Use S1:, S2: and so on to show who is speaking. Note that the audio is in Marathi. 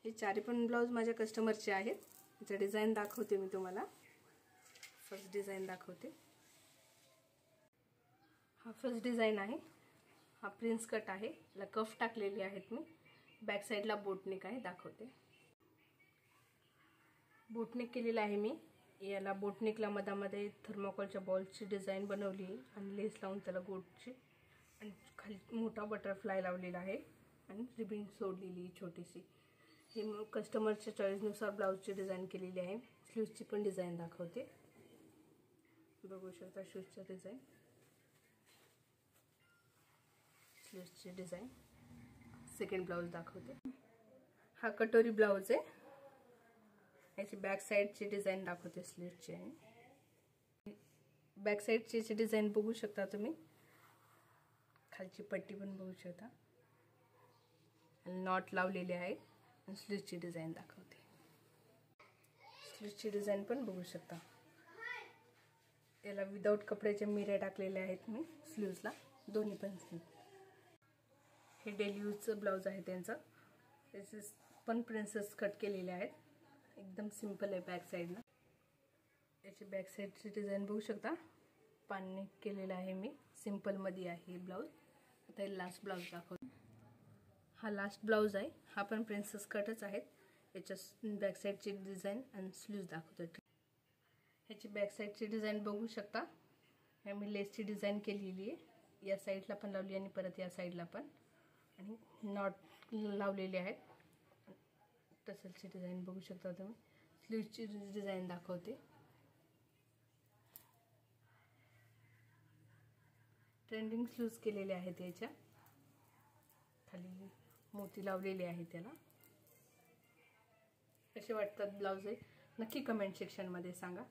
S1: हे चारी पण ब्लाउज माझ्या कस्टमरचे आहेत. याचं डिझाइन दाखवते मी तुम्हाला. फर्स्ट डिझाइन दाखवते. हा फर्स्ट डिझाइन आहे. हा प्रिन्स कट आहे. याला कफ टाकलेले आहेत मी. बॅक साइडला बोटनेक आहे, दाखवते. बोटनेक केलेला आहे मी. याला बोटनेकला मधामध्ये थर्मोकॉलच्या बॉल्सची डिझाइन बनवली आणि लेस लावून त्याला गोटची आणि खाली मोठा बटरफ्लाय लावलेला आहे आणि रिबिन सोडलेली छोटीशी. हे कस्टमरच्या चॉईसनुसार ब्लाउजची डिझाइन केलेली आहे. स्लीव्सची पण डिझाइन दाखवते. बघू शकता शूजची डिझाइन, स्लीव्सची डिझाइन. सेकंड ब्लाउज दाखवते. हा कटोरी ब्लाउज आहे. याची बॅक साइडची डिझाइन दाखवते. स्लीव्सची आहे. बॅक साइडची डिझाइन बघू शकता तुम्ही. खालची पट्टी पण बघू शकता. नॉट लावलेले आहे. स्लीव्सची डिझाइन दाखवते. स्लीव्सची डिझाइन पण बघू शकता. याला विदाउट कपड्याचे मिऱ्या टाकलेले आहेत मी स्लीव्सला, दोन्ही पण. हे डेली यूजचं ब्लाउज आहे त्यांचं. त्याचे पण प्रिन्सेस कट केलेले आहेत. एकदम सिंपल आहे बॅक साइडला. याची बॅक साइडची डिझाइन बघू शकता. पानने केलेला आहे मी. सिंपलमध्ये आहे हे ब्लाउज. आता हे लास्ट ब्लाउज दाखवते. हा लास्ट ब्लाउज आहे. हा पण प्रिन्सेस कटच आहेत. याच्या बॅक साइडची डिझाइन आणि स्लीव्स दाखवते. ह्याची बॅक साइडची डिझाइन बघू शकता. हे मी लेसची डिझाइन केलेली आहे. या साईडला पण लावली आणि परत या साईडला पण, आणि नॉट लावलेले आहेत. टसलची डिझाइन बघू शकता तुम्ही. स्लीव्सची डिझाइन दाखवते. ट्रेंडिंग स्लीव्स केलेले आहेत. याच्या खाली मोती लावलेले आहे त्याला. कसे वाटतात ब्लाउज आहे नक्की कमेंट सेक्शनमध्ये सांगा.